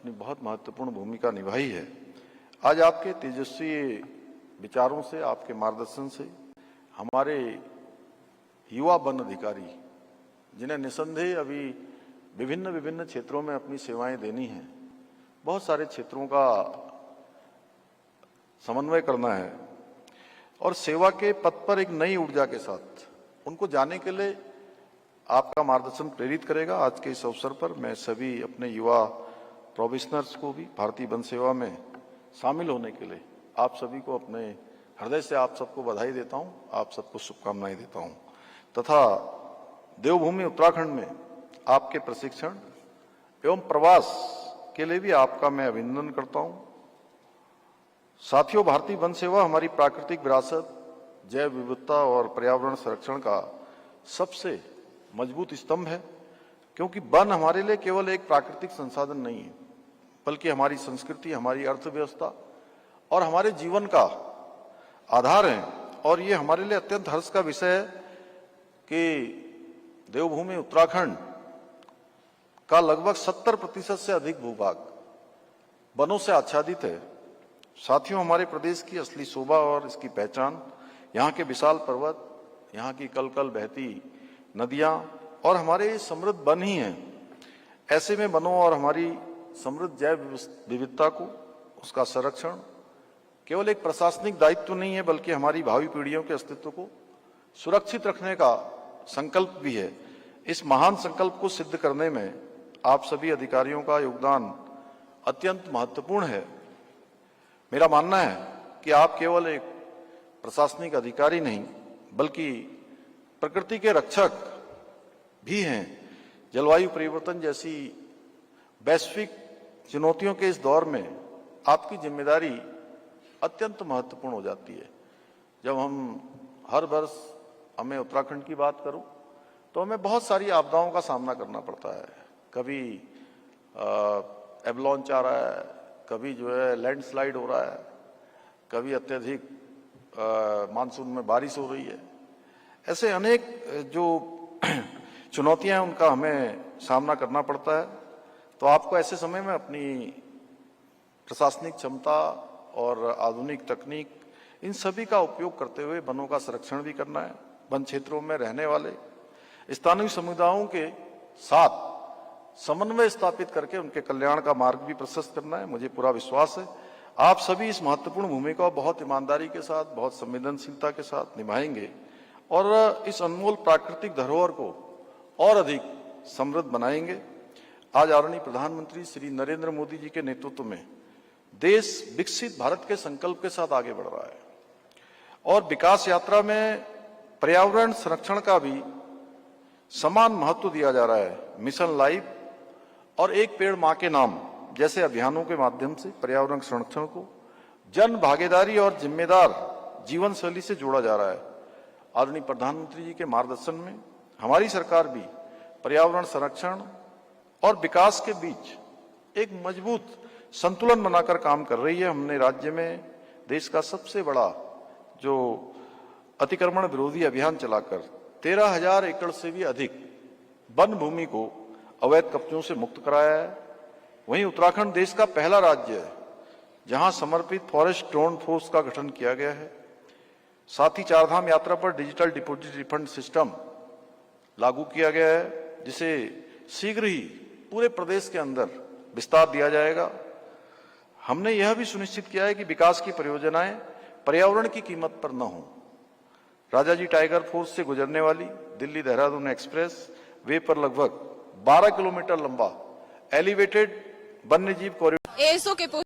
अपनी बहुत महत्वपूर्ण भूमिका निभाई है। आज आपके तेजस्वी विचारों से, आपके मार्गदर्शन से हमारे युवा वन अधिकारी, जिन्हें निसंदेह अभी विभिन्न विभिन्न क्षेत्रों में अपनी सेवाएं देनी हैं, बहुत सारे क्षेत्रों का समन्वय करना है और सेवा के पथ पर एक नई ऊर्जा के साथ उनको जाने के लिए आपका मार्गदर्शन प्रेरित करेगा। आज के इस अवसर पर मैं सभी अपने युवा प्रोबेशनर्स को भी भारतीय वन सेवा में शामिल होने के लिए आप सभी को अपने हृदय से आप सबको बधाई देता हूं, आप सबको शुभकामनाएं देता हूं तथा देवभूमि उत्तराखंड में आपके प्रशिक्षण एवं प्रवास के लिए भी आपका मैं अभिनंदन करता हूं। साथियों, भारतीय वन सेवा हमारी प्राकृतिक विरासत, जैव विविधता और पर्यावरण संरक्षण का सबसे मजबूत स्तंभ है, क्योंकि वन हमारे लिए केवल एक प्राकृतिक संसाधन नहीं है, बल्कि हमारी संस्कृति, हमारी अर्थव्यवस्था और हमारे जीवन का आधार है। और ये हमारे लिए अत्यंत हर्ष का विषय है कि देवभूमि उत्तराखंड का लगभग 70% से अधिक भूभाग वनों से आच्छादित है। साथियों, हमारे प्रदेश की असली शोभा और इसकी पहचान यहाँ के विशाल पर्वत, यहाँ की कल कल बहती नदियाँ और हमारे समृद्ध वन ही हैं। ऐसे में वनों और हमारी समृद्ध जैव विविधता को, उसका संरक्षण केवल एक प्रशासनिक दायित्व नहीं है, बल्कि हमारी भावी पीढ़ियों के अस्तित्व को सुरक्षित रखने का संकल्प भी है। इस महान संकल्प को सिद्ध करने में आप सभी अधिकारियों का योगदान अत्यंत महत्वपूर्ण है। मेरा मानना है कि आप केवल एक प्रशासनिक अधिकारी नहीं, बल्कि प्रकृति के रक्षक भी हैं। जलवायु परिवर्तन जैसी वैश्विक चुनौतियों के इस दौर में आपकी जिम्मेदारी अत्यंत महत्वपूर्ण हो जाती है। जब हम हर वर्ष हमें उत्तराखंड की बात करूं तो हमें बहुत सारी आपदाओं का सामना करना पड़ता है। कभी एवलांच आ रहा है, कभी जो है लैंडस्लाइड हो रहा है, कभी अत्यधिक मानसून में बारिश हो रही है। ऐसे अनेक जो चुनौतियां हैं उनका हमें सामना करना पड़ता है। तो आपको ऐसे समय में अपनी प्रशासनिक क्षमता और आधुनिक तकनीक, इन सभी का उपयोग करते हुए वनों का संरक्षण भी करना है। वन क्षेत्रों में रहने वाले स्थानीय समुदायों के साथ समन्वय स्थापित करके उनके कल्याण का मार्ग भी प्रशस्त करना है। मुझे पूरा विश्वास है आप सभी इस महत्वपूर्ण भूमिका को बहुत ईमानदारी के साथ, बहुत संवेदनशीलता के साथ निभाएंगे और इस अनमोल प्राकृतिक धरोहर को और अधिक समृद्ध बनाएंगे। आज आदरणीय प्रधानमंत्री श्री नरेंद्र मोदी जी के नेतृत्व में देश विकसित भारत के संकल्प के साथ आगे बढ़ रहा है और विकास यात्रा में पर्यावरण संरक्षण का भी समान महत्व दिया जा रहा है। मिशन लाइफ और एक पेड़ मां के नाम जैसे अभियानों के माध्यम से पर्यावरण संरक्षण को जन भागीदारी और जिम्मेदार जीवन शैली से जोड़ा जा रहा है। आदरणीय प्रधानमंत्री जी के मार्गदर्शन में हमारी सरकार भी पर्यावरण संरक्षण और विकास के बीच एक मजबूत संतुलन बनाकर काम कर रही है। हमने राज्य में देश का सबसे बड़ा जो अतिक्रमण विरोधी अभियान चलाकर 13,000 एकड़ से भी अधिक वन भूमि को अवैध कब्जों से मुक्त कराया है। वहीं उत्तराखंड देश का पहला राज्य है जहां समर्पित फॉरेस्ट ड्रोन फोर्स का गठन किया गया है। साथ ही चारधाम यात्रा पर डिजिटल डिपॉजिट रिफंड सिस्टम लागू किया गया है, जिसे शीघ्र ही पूरे प्रदेश के अंदर विस्तार दिया जाएगा। हमने यह भी सुनिश्चित किया है कि विकास की परियोजनाएं पर्यावरण की कीमत पर न हो। राजाजी टाइगर फोर्स से गुजरने वाली दिल्ली देहरादून एक्सप्रेस वे पर लगभग 12 किलोमीटर लंबा एलिवेटेड वन्यजीव कॉरिडोर